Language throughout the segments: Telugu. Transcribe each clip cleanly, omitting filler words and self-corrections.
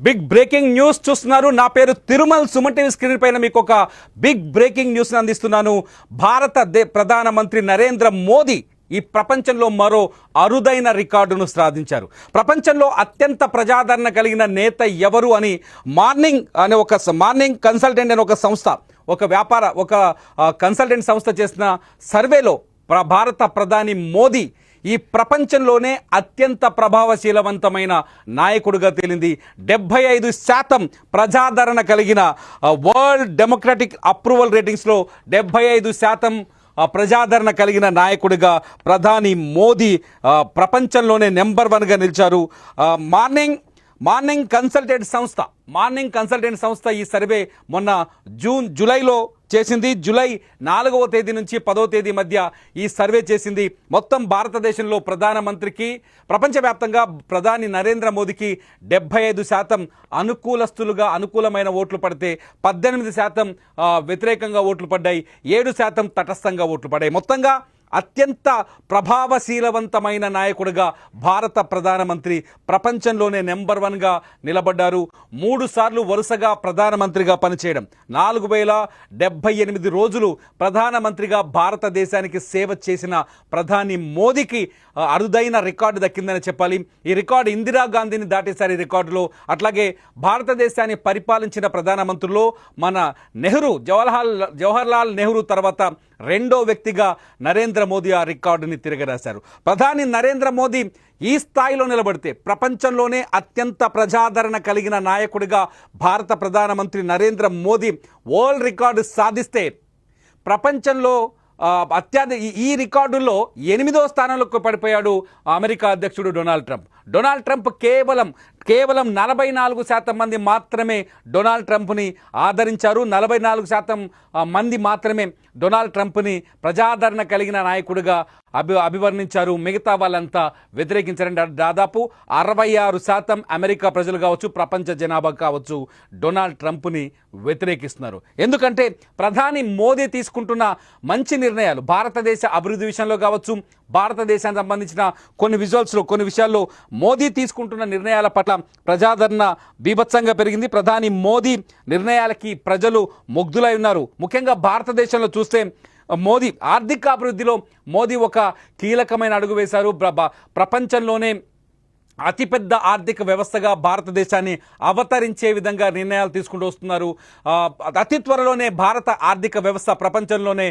బిగ్ బ్రేకింగ్ న్యూస్ చూస్తున్నారు. నా పేరు తిరుమల్. సుమన్ టీవీ స్క్రీన్ పైన మీకు ఒక బిగ్ బ్రేకింగ్ న్యూస్ అందిస్తున్నాను. ప్రధానమంత్రి నరేంద్ర మోదీ ఈ ప్రపంచంలో మరో అరుదైన రికార్డును సాధించారు. ప్రపంచంలో అత్యంత ప్రజాదరణ కలిగిన నేత ఎవరు అని మార్నింగ్ కన్సల్టెంట్ అనే ఒక సంస్థ, ఒక కన్సల్టెంట్ సంస్థ చేసిన సర్వేలో భారత ప్రధాని మోదీ ఈ ప్రపంచంలోనే అత్యంత ప్రభావశీలవంతమైన నాయకుడిగా తేలింది. 75% ప్రజాదరణ కలిగిన వరల్డ్ డెమోక్రటిక్ అప్రూవల్ రేటింగ్స్లో 75% ప్రజాదరణ కలిగిన నాయకుడిగా ప్రధాని మోదీ ప్రపంచంలోనే నెంబర్ 1గా నిలిచారు. మార్నింగ్ కన్సల్టెంట్ సంస్థ ఈ సర్వే మొన్న జూలైలో చేసింది. జూలై 4వ తేదీ నుంచి 10వ తేదీ మధ్య ఈ సర్వే చేసింది. మొత్తం భారతదేశంలో ప్రధానమంత్రికి, ప్రపంచవ్యాప్తంగా ప్రధాని నరేంద్ర మోదీకి 75% అనుకూలమైన ఓట్లు పడితే 18% వ్యతిరేకంగా ఓట్లు పడ్డాయి, 7% తటస్థంగా ఓట్లు పడ్డాయి. మొత్తంగా అత్యంత ప్రభావశీలవంతమైన నాయకుడిగా భారత ప్రధానమంత్రి ప్రపంచంలోనే నెంబర్ 1గా నిలబడ్డారు. 3 సార్లు వరుసగా ప్రధానమంత్రిగా పనిచేయడం, 4078 రోజులు ప్రధానమంత్రిగా భారతదేశానికి సేవ చేసిన ప్రధాని మోదీకి అరుదైన రికార్డు దక్కిందని చెప్పాలి. ఈ రికార్డు ఇందిరాగాంధీని దాటేశారు. ఈ రికార్డులో అట్లాగే భారతదేశాన్ని పరిపాలించిన ప్రధానమంత్రుల్లో మన జవహర్లాల్ నెహ్రూ తర్వాత రెండో వ్యక్తిగా నరేంద్ర మోదీ ఆ రికార్డుని తిరగరాశారు. ప్రధాని నరేంద్ర మోదీ ఈ స్థాయిలో నిలబడితే, ప్రపంచంలోనే అత్యంత ప్రజాదరణ కలిగిన నాయకుడిగా భారత ప్రధానమంత్రి నరేంద్ర మోదీ వరల్డ్ రికార్డు సాధిస్తే, ప్రపంచంలో ఈ రికార్డుల్లో 8వ స్థానంలోకి పడిపోయాడు అమెరికా అధ్యక్షుడు డొనాల్డ్ ట్రంప్. కేవలం 44% మంది మాత్రమే డొనాల్డ్ ట్రంప్ని ఆదరించారు. 44% మంది మాత్రమే డొనాల్డ్ ట్రంప్ని ప్రజాదరణ కలిగిన నాయకుడిగా అభివర్ణించారు. మిగతా వాళ్ళంతా వ్యతిరేకించారంటే దాదాపు 66% అమెరికా ప్రజలు కావచ్చు, ప్రపంచ జనాభా కావచ్చు, డొనాల్డ్ ట్రంప్ని వ్యతిరేకిస్తున్నారు. ఎందుకంటే ప్రధాని మోదీ తీసుకుంటున్న మంచి నిర్ణయాలు, భారతదేశ అభివృద్ధి విషయంలో కావచ్చు, భారతదేశానికి సంబంధించిన కొన్ని విషయాల్లో మోదీ తీసుకుంటున్న నిర్ణయాల పట్ల ప్రజాదరణ బీభత్సంగా పెరిగింది. ప్రధాని మోదీ నిర్ణయాలకి ప్రజలు ముగ్ధులై ఉన్నారు. ముఖ్యంగా భారతదేశంలో చూస్తే మోదీ ఆర్థిక అభివృద్ధిలో మోదీ ఒక కీలకమైన అడుగు వేశారు. ప్రపంచంలోనే అతిపెద్ద ఆర్థిక వ్యవస్థగా భారతదేశాన్ని అవతరించే విధంగా నిర్ణయాలు తీసుకుంటూ వస్తున్నారు. అతి త్వరలోనే భారత ఆర్థిక వ్యవస్థ ప్రపంచంలోనే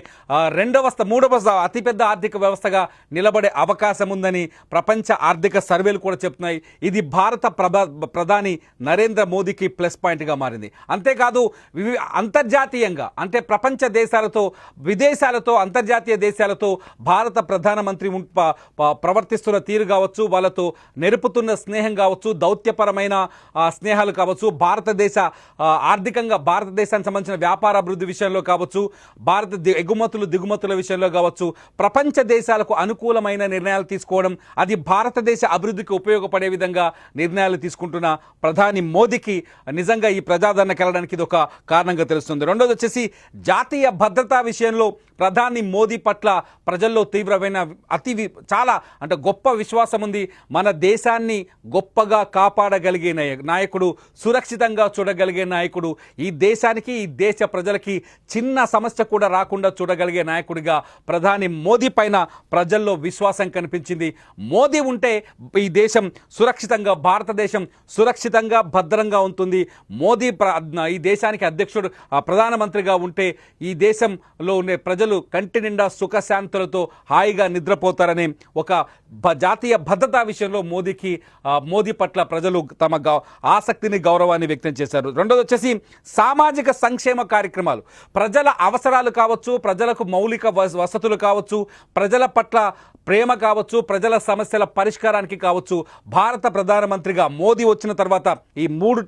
మూడవ అతిపెద్ద ఆర్థిక వ్యవస్థగా నిలబడే అవకాశం ఉందని ప్రపంచ ఆర్థిక సర్వేలు కూడా చెప్తున్నాయి. ఇది భారత ప్రధాని నరేంద్ర మోదీకి ప్లస్ పాయింట్గా మారింది. అంతేకాదు అంతర్జాతీయంగా, అంటే ప్రపంచ దేశాలతో, విదేశాలతో, అంతర్జాతీయ దేశాలతో భారత ప్రధానమంత్రి ప్రవర్తిస్తున్న తీరు కావచ్చు, వాళ్ళతో స్నేహం కావచ్చు, దౌత్యపరమైన స్నేహాలు కావచ్చు, ఆర్థికంగా భారతదేశానికి సంబంధించిన వ్యాపార అభివృద్ధి విషయంలో కావచ్చు, భారత దిగుమతుల విషయంలో కావచ్చు, ప్రపంచ దేశాలకు అనుకూలమైన నిర్ణయాలు తీసుకోవడం, అది భారతదేశ అభివృద్ధికి ఉపయోగపడే విధంగా నిర్ణయాలు తీసుకుంటున్న ప్రధాని మోదీకి నిజంగా ఈ ప్రజాదరణ కలగడానికి ఇది ఒక కారణంగా తెలుస్తుంది. రెండోది వచ్చేసి జాతీయ భద్రతా విషయంలో ప్రధాని మోదీ పట్ల ప్రజల్లో తీవ్రమైన చాలా గొప్ప విశ్వాసం ఉంది. మన దేశాన్ని గొప్పగా కాపాడగలిగే నాయకుడు, సురక్షితంగా చూడగలిగే నాయకుడు, ఈ దేశానికి, ఈ దేశ ప్రజలకి చిన్న సమస్య కూడా రాకుండా చూడగలిగే నాయకుడిగా ప్రధాని మోదీ పైన ప్రజల్లో విశ్వాసం కనిపించింది. మోదీ ఉంటే ఈ దేశం సురక్షితంగా, భారతదేశం సురక్షితంగా, భద్రంగా ఉంటుంది. మోదీ ఈ దేశానికి ప్రధానమంత్రిగా ఉంటే ఈ దేశంలో ఉండే ప్రజలు కంటి నిండా సుఖశాంతులతో హాయిగా నిద్రపోతారనే ఒక జాతీయ భద్రతా విషయంలో మోదీ పట్ల ప్రజలు తమ ఆసక్తిని, గౌరవాన్ని వ్యక్తం చేశారు. రెండోది వచ్చేసి సామాజిక సంక్షేమ కార్యక్రమాలు, ప్రజల అవసరాలు కావచ్చు, ప్రజలకు మౌలిక వసతులు కావచ్చు, ప్రజల పట్ల ప్రేమ కావచ్చు, ప్రజల సమస్యల పరిష్కారానికి కావచ్చు, భారత ప్రధానమంత్రిగా మోదీ వచ్చిన తర్వాత ఈ 3